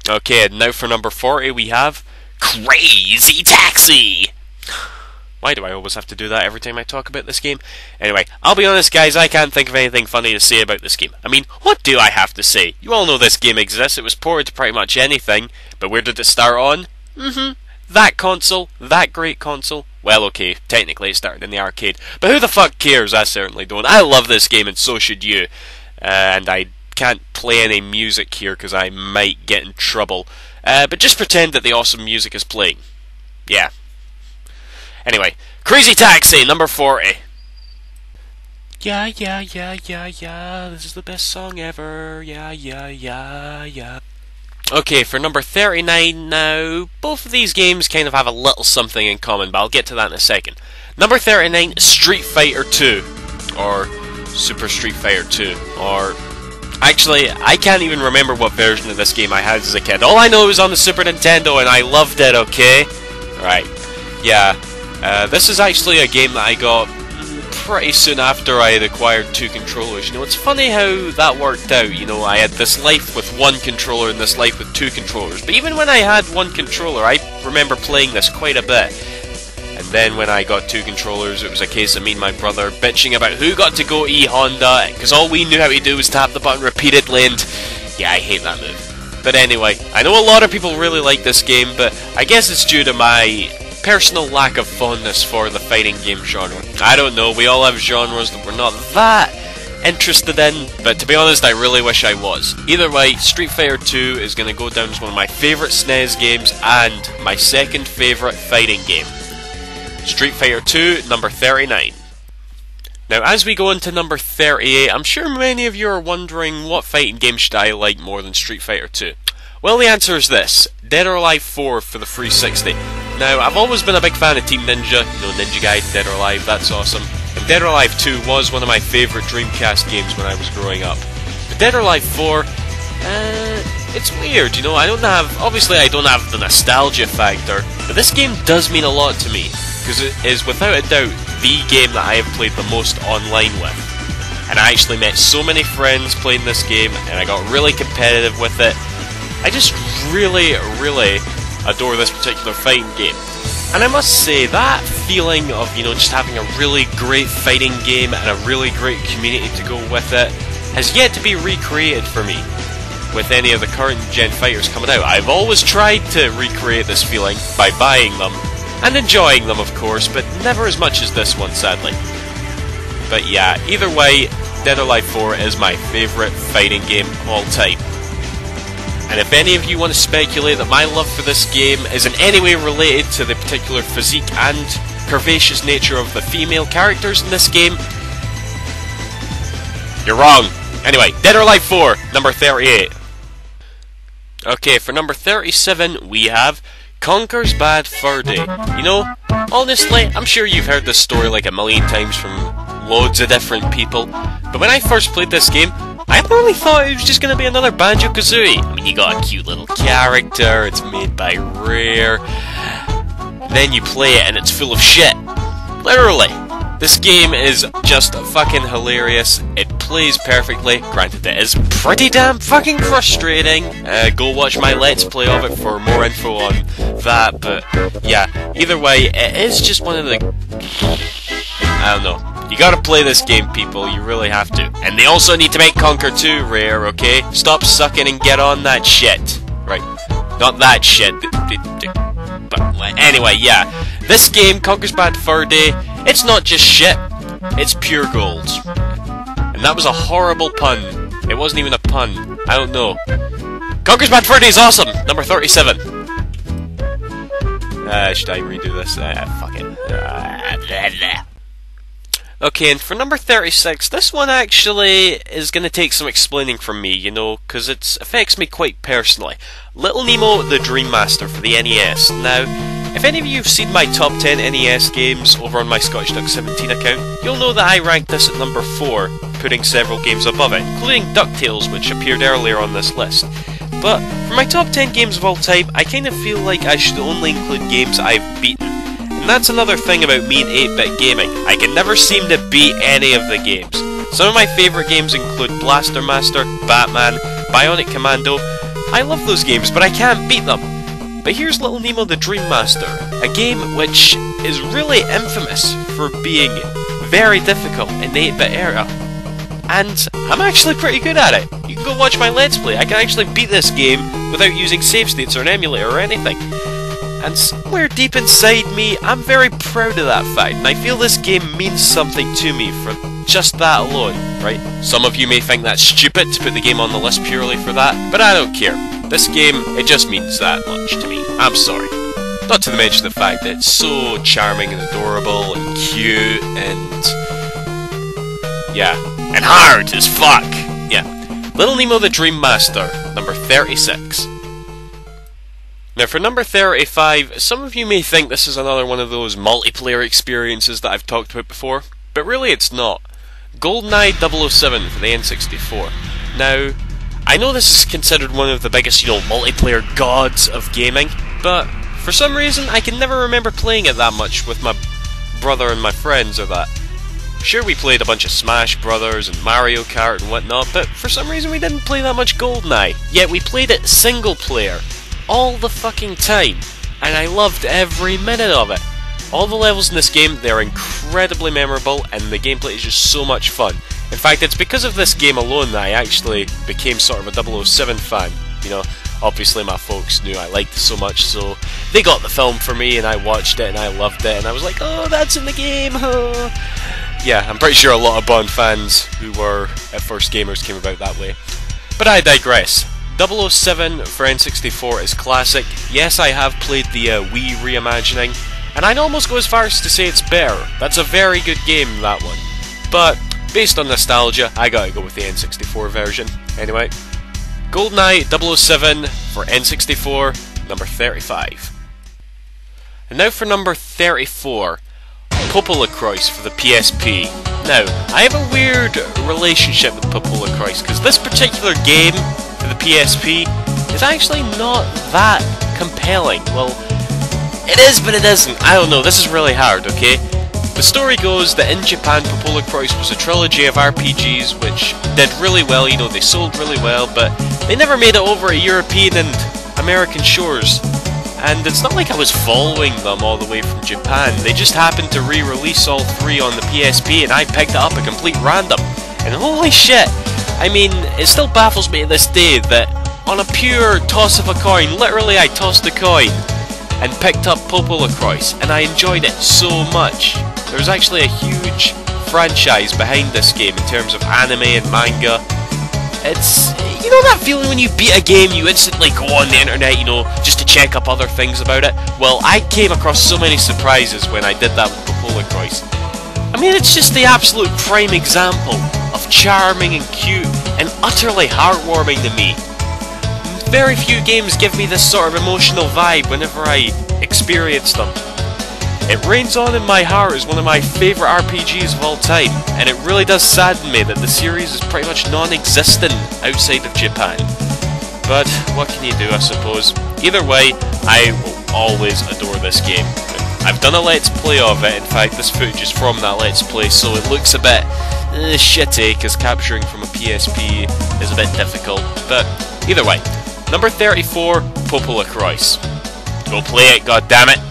Okay, and now for number 40 we have Crazy Taxi! Why do I always have to do that every time I talk about this game? Anyway, I'll be honest guys, I can't think of anything funny to say about this game. I mean, what do I have to say? You all know this game exists, it was ported to pretty much anything, but where did it start on? That console, that great console. Well, okay, technically it started in the arcade, but who the fuck cares? I certainly don't. I love this game and so should you. And I can't play any music here because I might get in trouble. But just pretend that the awesome music is playing. Yeah. Anyway, Crazy Taxi, number 40. Yeah, this is the best song ever. Yeah. Okay, for number 39 now, both of these games kind of have a little something in common, but I'll get to that in a second. Number 39, Street Fighter 2, or Super Street Fighter 2, or... Actually, I can't even remember what version of this game I had as a kid. All I know is on the Super Nintendo, and I loved it, okay? Right, yeah. This is actually a game that I got pretty soon after I had acquired 2 controllers. You know, it's funny how that worked out. You know, I had this life with 1 controller and this life with 2 controllers. But even when I had 1 controller, I remember playing this quite a bit. And then when I got 2 controllers, it was a case of me and my brother bitching about who got to go E-Honda, because all we knew how to do was tap the button repeatedly, and yeah, I hate that move. But anyway, I know a lot of people really like this game, but I guess it's due to my personal lack of fondness for the fighting game genre. I don't know, we all have genres that we're not that interested in, but to be honest, I really wish I was. Either way, Street Fighter 2 is going to go down as one of my favourite SNES games and my second favourite fighting game. Street Fighter 2, number 39. Now, as we go into number 38, I'm sure many of you are wondering what fighting game should I like more than Street Fighter 2. Well, the answer is this, Dead or Alive 4 for the 360. Now, I've always been a big fan of Team Ninja, you know, Ninja Gaiden, Dead or Alive, that's awesome. And Dead or Alive 2 was one of my favourite Dreamcast games when I was growing up. But Dead or Alive 4, it's weird, you know, obviously I don't have the nostalgia factor, but this game does mean a lot to me, because it is without a doubt the game that I have played the most online with. And I actually met so many friends playing this game, and I got really competitive with it. I just really adore this particular fighting game. And I must say, that feeling of, you know, just having a really great fighting game and a really great community to go with it has yet to be recreated for me with any of the current gen fighters coming out. I've always tried to recreate this feeling by buying them and enjoying them, of course, but never as much as this one, sadly. But yeah, either way, Dead or Alive 4 is my favourite fighting game of all time. And if any of you want to speculate that my love for this game is in any way related to the particular physique and curvaceous nature of the female characters in this game, you're wrong. Anyway, Dead or Alive 4, number 38. Okay, for number 37, we have Conker's Bad Fur Day. You know, honestly, I'm sure you've heard this story like a million times from loads of different people, but when I first played this game, I only thought it was just going to be another Banjo-Kazooie. I mean, you got a cute little character, it's made by Rare, then you play it and it's full of shit. Literally. This game is just fucking hilarious. It plays perfectly. Granted, it is pretty damn fucking frustrating. Go watch my Let's Play of it for more info on that, but yeah, either way, it is just one of the... I don't know. You gotta play this game, people, you really have to. And they also need to make Conker 2, Rare, okay? Stop sucking and get on that shit. Right. Not that shit. But anyway, yeah. This game, Conker's Bad Fur Day, it's not just shit, it's pure gold. And that was a horrible pun. It wasn't even a pun. I don't know. Conker's Bad Fur Day is awesome! Number 37. Should I redo this? Fuck it. Okay, and for number 36, this one actually is going to take some explaining from me, you know, because it affects me quite personally. Little Nemo the Dream Master for the NES. Now, if any of you have seen my top 10 NES games over on my ScottishDuck 17 account, you'll know that I ranked this at number 4, putting several games above it, including DuckTales, which appeared earlier on this list. But for my top 10 games of all time, I kind of feel like I should only include games I've beaten. And that's another thing about me and 8-bit gaming. I can never seem to beat any of the games. Some of my favourite games include Blaster Master, Batman, Bionic Commando, I love those games, but I can't beat them. But here's Little Nemo the Dream Master, a game which is really infamous for being very difficult in the 8-bit era. And I'm actually pretty good at it. You can go watch my Let's Play. I can actually beat this game without using save states or an emulator or anything. And somewhere deep inside me, I'm very proud of that fact, and I feel this game means something to me for just that alone, right? Some of you may think that's stupid to put the game on the list purely for that, but I don't care. This game, it just means that much to me. I'm sorry. Not to mention the fact that it's so charming and adorable and cute and... yeah. And hard as fuck! Yeah. Little Nemo the Dream Master, number 36. Now for number 35, some of you may think this is another one of those multiplayer experiences that I've talked about before, but really it's not. GoldenEye 007 for the N64. Now, I know this is considered one of the biggest, multiplayer gods of gaming, but for some reason I can never remember playing it that much with my brother and my friends or that. Sure, we played a bunch of Smash Brothers and Mario Kart and whatnot, but for some reason we didn't play that much GoldenEye, yet we played it single player. All the fucking time, and I loved every minute of it. All the levels in this game, they're incredibly memorable, and the gameplay is just so much fun. In fact, it's because of this game alone that I actually became sort of a 007 fan. Obviously my folks knew I liked it so much, so they got the film for me, and I watched it, and I loved it, and I was like, oh, that's in the game, huh? Yeah, I'm pretty sure a lot of Bond fans who were at first gamers came about that way. But I digress. 007 for N64 is classic. Yes, I have played the Wii reimagining, and I'd almost go as far as to say it's better. That's a very good game, that one. But, based on nostalgia, I gotta go with the N64 version. Anyway, GoldenEye 007 for N64, number 35. And now for number 34, POPOLOCrois for the PSP. Now, I have a weird relationship with POPOLOCrois, because this particular game for the PSP is actually not that compelling. Well, it is, but it isn't. I don't know, this is really hard, okay? The story goes that in Japan, POPOLOCrois was a trilogy of RPGs which did really well, they sold really well, but they never made it over at European and American shores. And it's not like I was following them all the way from Japan, they just happened to re-release all three on the PSP and I picked it up at complete random. And holy shit! I mean, it still baffles me to this day that on a pure toss of a coin, literally I tossed a coin and picked up POPOLOCrois, and I enjoyed it so much. There's actually a huge franchise behind this game in terms of anime and manga. It's, that feeling when you beat a game, you instantly go on the internet, just to check up other things about it? Well, I came across so many surprises when I did that with POPOLOCrois. I mean, it's just the absolute prime example of charming and cute and utterly heartwarming to me. Very few games give me this sort of emotional vibe whenever I experience them. It Rains On in My Heart is one of my favourite RPGs of all time, and it really does sadden me that the series is pretty much non-existent outside of Japan. But what can you do, I suppose? Either way, I will always adore this game. I've done a Let's Play of it. In fact, this footage is from that Let's Play, so it looks a bit shitty, because capturing from a PSP is a bit difficult. But either way, number 34, POPOLOCrois. Go play it, goddammit!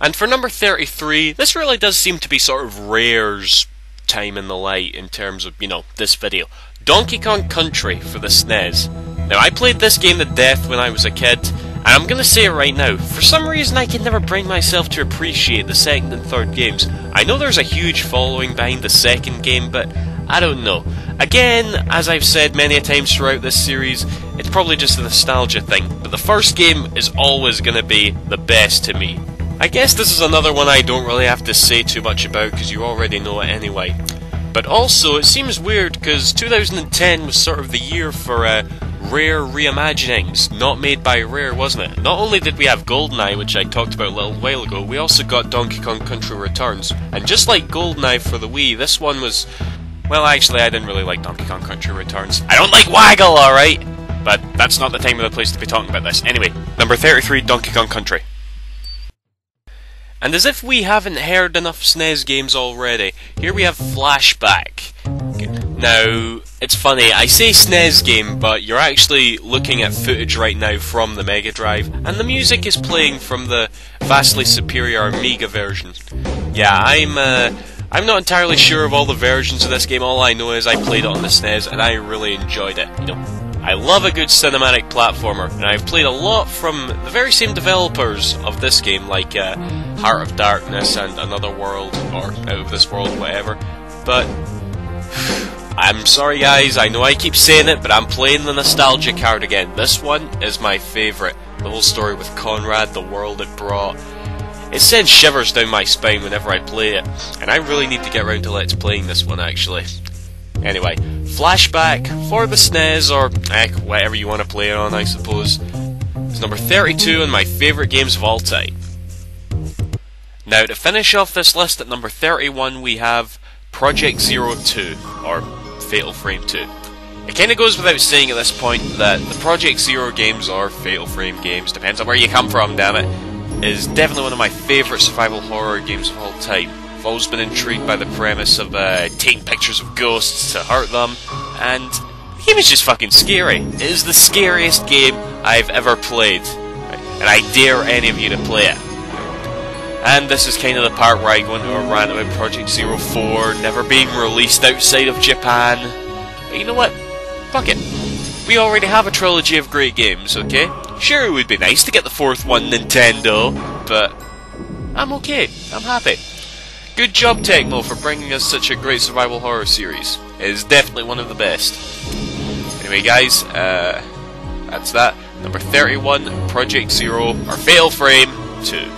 And for number 33, this really does seem to be sort of Rare's time in the light in terms of, this video. Donkey Kong Country for the SNES. Now, I played this game to death when I was a kid, and I'm gonna say it right now, for some reason I can never bring myself to appreciate the second and third games. I know there's a huge following behind the second game, but I don't know. Again, as I've said many a times throughout this series, it's probably just a nostalgia thing, but the first game is always gonna be the best to me. I guess this is another one I don't really have to say too much about because you already know it anyway. But also, it seems weird because 2010 was sort of the year for Rare reimaginings, not made by Rare, wasn't it? Not only did we have GoldenEye, which I talked about a little while ago, we also got Donkey Kong Country Returns. And just like GoldenEye for the Wii, this one was... well, actually, I didn't really like Donkey Kong Country Returns. I don't like Waggle, alright? But that's not the time or the place to be talking about this. Anyway, number 33, Donkey Kong Country. And as if we haven't heard enough SNES games already, here we have Flashback. Now, it's funny, I say SNES game, but you're actually looking at footage right now from the Mega Drive, and the music is playing from the vastly superior Amiga version. Yeah, I'm not entirely sure of all the versions of this game. All I know is I played it on the SNES, and I really enjoyed it. You know, I love a good cinematic platformer, and I've played a lot from the very same developers of this game, like Heart of Darkness and Another World, or Out of This World, whatever. But I'm sorry guys, I know I keep saying it, but I'm playing the nostalgia card again. This one is my favourite. The whole story with Conrad, the world it brought. It sends shivers down my spine whenever I play it, and I really need to get around to let's playing this one actually. Anyway, flashback for the SNES, or whatever you want to play it on, I suppose. It's number 32 in my favourite games of all time. Now, to finish off this list at number 31, we have Project Zero 2, or Fatal Frame 2. It kinda goes without saying at this point that the Project Zero games, or Fatal Frame games, depends on where you come from, damn it, is definitely one of my favourite survival horror games of all time. I've always been intrigued by the premise of taking pictures of ghosts to hurt them, and the game is just fucking scary. It is the scariest game I've ever played, and I dare any of you to play it. And this is kind of the part where I go into a rant about Project Zero 4 never being released outside of Japan. But you know what? Fuck it. We already have a trilogy of great games, okay? Sure, it would be nice to get the fourth one, Nintendo, but I'm okay. I'm happy. Good job, Tecmo, for bringing us such a great survival horror series. It is definitely one of the best. Anyway, guys, that's that. Number 31, Project Zero, or Fatal Frame 2.